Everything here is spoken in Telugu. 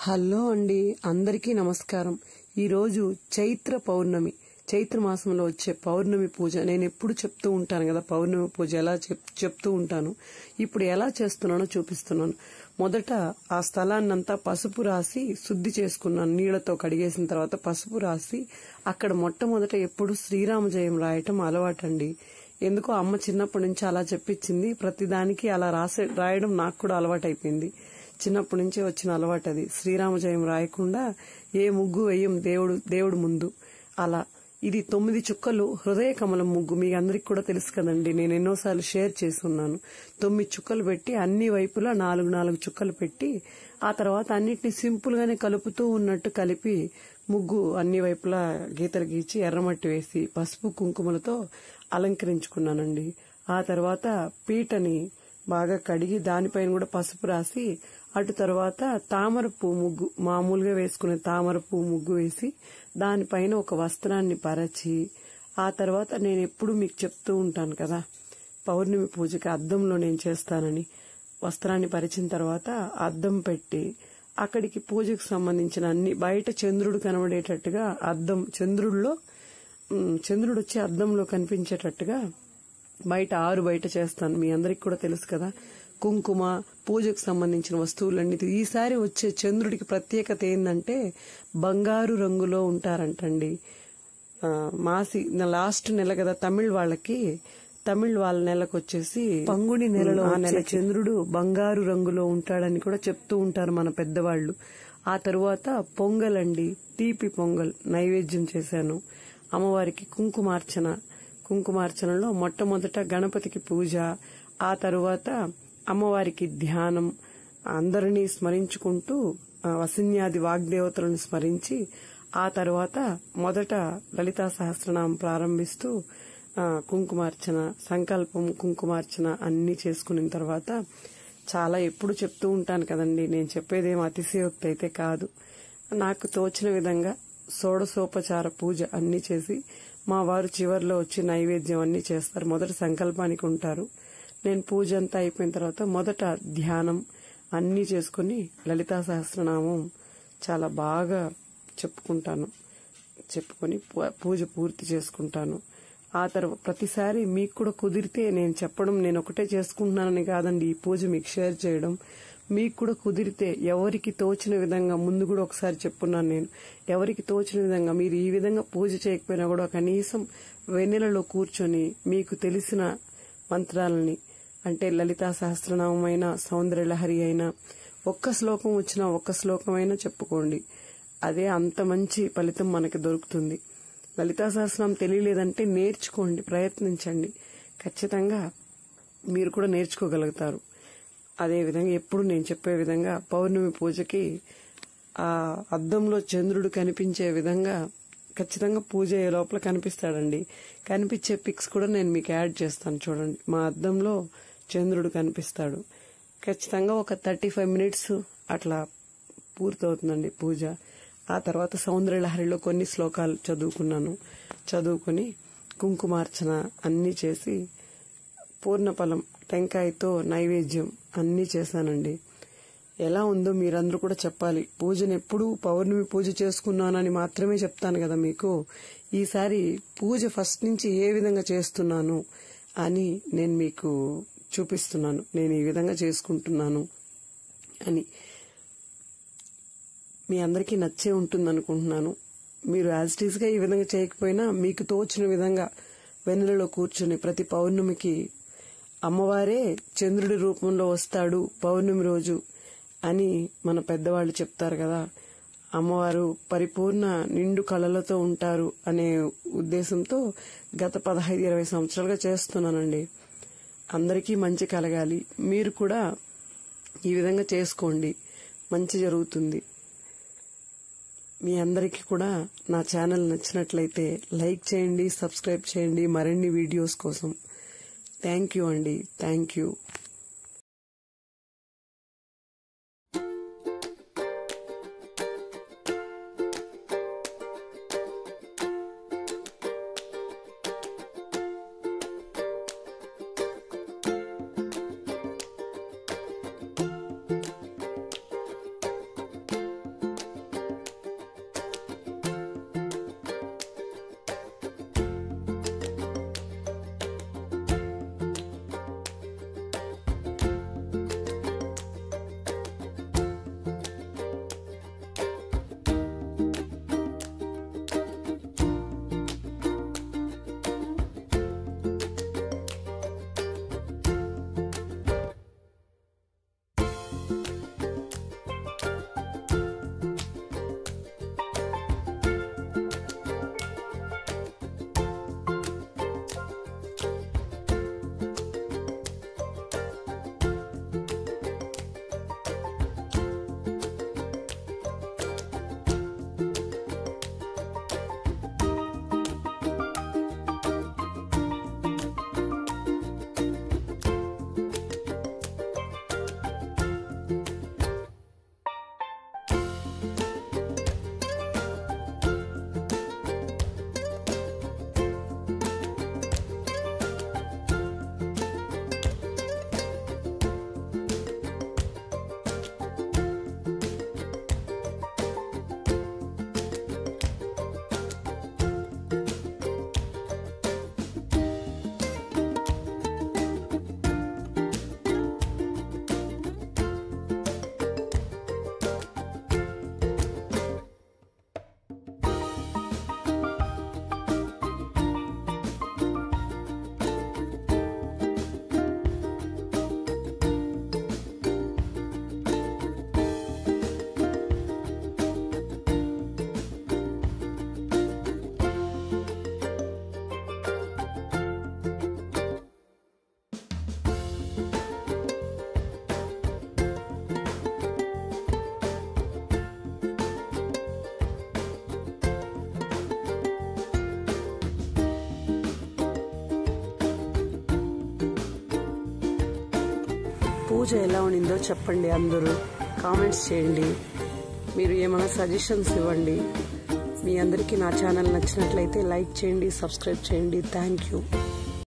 హలో అండి, అందరికీ నమస్కారం. ఈరోజు చైత్ర పౌర్ణమి, చైత్ర మాసంలో వచ్చే పౌర్ణమి పూజ. నేను ఎప్పుడు చెప్తూ ఉంటాను కదా, పౌర్ణమి పూజ ఎలా చెప్తూ ఉంటాను. ఇప్పుడు ఎలా చేస్తున్నానో చూపిస్తున్నాను. మొదట ఆ స్థలాన్నంతా పసుపు రాసి శుద్ధి చేసుకున్నాను. నీళ్లతో కడిగేసిన తర్వాత పసుపు రాసి అక్కడ మొట్టమొదట ఎప్పుడు శ్రీరామ జయం రాయటం అలవాటండి. ఎందుకో అమ్మ చిన్నప్పటి నుంచి అలా చెప్పించింది. ప్రతిదానికి అలా రాయడం నాకు కూడా అలవాటైపోయింది. చిన్నప్పటి నుంచే వచ్చిన అలవాటు అది. శ్రీరామ జయం రాయకుండా ఏ ముగ్గు వేయం దేవుడు ముందు. అలా ఇది 9 చుక్కలు హృదయ కమలం ముగ్గు. మీ అందరికి కూడా తెలుసు కదండి, నేను ఎన్నోసార్లు షేర్ చేసి ఉన్నాను. 9 చుక్కలు పెట్టి అన్ని వైపులా 4 చుక్కలు పెట్టి ఆ తర్వాత అన్నిటిని సింపుల్ గానే కలుపుతూ ఉన్నట్టు కలిపి ముగ్గు అన్ని వైపులా గీతలు గీచి ఎర్రమట్టి వేసి పసుపు కుంకుమలతో అలంకరించుకున్నానండి. ఆ తర్వాత పీటని బాగా కడిగి దానిపైన కూడా పసుపు రాసి అటు తర్వాత తామర పువ్వు ముగ్గు, మామూలుగా వేసుకునే తామర పువ్వు ముగ్గు వేసి దానిపైన ఒక వస్త్రాన్ని పరచి ఆ తర్వాత నేను ఎప్పుడు మీకు చెప్తూ ఉంటాను కదా, పౌర్ణమి పూజకి అద్దంలో నేను చేస్తానని. వస్త్రాన్ని పరిచిన తర్వాత అద్దం పెట్టి అక్కడికి పూజకు సంబంధించిన అన్ని బయట చంద్రుడు కనబడేటట్టుగా అద్దం చంద్రుడు వచ్చి అద్దంలో కనిపించేటట్టుగా బయట బయట చేస్తాను. మీ అందరికి కూడా తెలుసు కదా. కుంకుమ, పూజకు సంబంధించిన వస్తువులన్నీ. ఈసారి వచ్చే చంద్రుడికి ప్రత్యేకత ఏంటంటే బంగారు రంగులో ఉంటారంటండి. మాసి లాస్ట్ నెల కదా తమిళ వాళ్ళ నెలకు వచ్చేసి పంగుని నెలలో ఆ నెల చంద్రుడు బంగారు రంగులో ఉంటాడని కూడా చెప్తూ ఉంటారు మన పెద్దవాళ్లు. ఆ తరువాత పొంగల్ అండి, తీపి పొంగల్ నైవేద్యం చేశాను. అమ్మవారికి కుంకుమార్చనలో మొట్టమొదట గణపతికి పూజ, ఆ తరువాత అమ్మవారికి ధ్యానం, అందరినీ స్మరించుకుంటూ వసిన్యాది వాగ్దేవతలను స్మరించి ఆ తర్వాత మొదట లలితా సహస్రనామం ప్రారంభిస్తూ కుంకుమార్చన, సంకల్పం, కుంకుమార్చన అన్ని చేసుకున్న తర్వాత చాలా ఎప్పుడు చెప్తూ ఉంటాను కదండి, నేను చెప్పేదేం అతిశయోక్తి అయితే కాదు. నాకు తోచిన విధంగా షోడశోపచార పూజ అన్ని చేసి మా వారు చివర్లో వచ్చి నైవేద్యం అన్ని చేస్తారు. మొదట సంకల్పానికి ఉంటారు. నేను పూజ అంతా అయిపోయిన తర్వాత మొదట ధ్యానం అన్ని చేసుకుని లలితా సహస్రనామం చాలా బాగా చెప్పుకొని పూజ పూర్తి చేసుకుంటాను. ఆ తర్వాత ప్రతిసారి మీకు కూడా కుదిరితే నేను చెప్పడం, నేను ఒకటే చేసుకుంటున్నానని కాదండి ఈ పూజ మీకు షేర్ చేయడం. మీకు కూడా కుదిరితే ఎవరికి తోచిన విధంగా, ముందు కూడా ఒకసారి చెప్పున్నాను నేను, ఎవరికి తోచిన విధంగా మీరు ఈ విధంగా పూజ చేయకపోయినా కూడా కనీసం వెన్నెలలో కూర్చొని మీకు తెలిసిన మంత్రాలని, అంటే లలితా సహస్రనామం అయినా సౌందర్యలహరి అయినా ఒక్క శ్లోకం వచ్చినా ఒక్క శ్లోకమైనా చెప్పుకోండి. అదే అంత మంచి ఫలితం మనకి దొరుకుతుంది. లలితా సహస్రనామం తెలియలేదంటే నేర్చుకోండి, ప్రయత్నించండి. ఖచ్చితంగా మీరు కూడా నేర్చుకోగలుగుతారు. అదేవిధంగా ఎప్పుడు నేను చెప్పే విధంగా పౌర్ణమి పూజకి ఆ అద్దంలో చంద్రుడు కనిపించే విధంగా ఖచ్చితంగా పూజ అయ్యే లోపల కనిపిస్తాడండి. కనిపించే పిక్స్ కూడా నేను మీకు యాడ్ చేస్తాను చూడండి. మా అద్దంలో చంద్రుడు కనిపిస్తాడు. ఖచ్చితంగా ఒక 35 మినిట్స్ అట్లా పూర్తవుతుందండి పూజ. ఆ తర్వాత సౌందర్యలహరిలో కొన్ని శ్లోకాలు చదువుకుని కుంకుమార్చన అన్ని చేసి పూర్ణఫలం టెంకాయతో నైవేద్యం అన్ని చేశానండి. ఎలా ఉందో మీరందరూ కూడా చెప్పాలి. పూజను ఎప్పుడు పౌర్ణమి పూజ చేసుకున్నానని మాత్రమే చెప్తాను కదా మీకు. ఈసారి పూజ ఫస్ట్ నుంచి ఏ విధంగా చేస్తున్నాను అని నేను మీకు చూపిస్తున్నాను. నేను ఈ విధంగా చేసుకుంటున్నాను అని మీ అందరికీ నచ్చే ఉంటుంది అనుకుంటున్నాను. మీరు యాజ్ ఇట్ ఈజ్ గా ఈ విధంగా చేయకపోయినా మీకు తోచిన విధంగా వెన్నెలలో కూర్చుని ప్రతి పౌర్ణమికి అమ్మవారే చంద్రుడి రూపంలో వస్తాడు పౌర్ణమి రోజు అని మన పెద్దవాళ్లు చెప్తారు కదా. అమ్మవారు పరిపూర్ణ నిండు కళలతో ఉంటారు అనే ఉద్దేశంతో గత 15-20 సంవత్సరాలుగా చేస్తున్నానండి. అందరికీ మంచి కలగాలి. మీరు కూడా ఈ విధంగా చేసుకోండి, మంచి జరుగుతుంది. మీ అందరికీ కూడా నా ఛానల్ నచ్చినట్లయితే లైక్ చేయండి, సబ్స్క్రైబ్ చేయండి మరిన్ని వీడియోస్ కోసం. థ్యాంక్ యూ అండి, థ్యాంక్ యూ. పూజ ఎలా ఉండిందో చెప్పండి. అందరూ కామెంట్స్ చేయండి. మీరు ఏమైనా సజెషన్స్ ఇవ్వండి. మీ అందరికీ నా ఛానల్ నచ్చినట్లయితే లైక్ చేయండి, సబ్స్క్రైబ్ చేయండి. Thank you.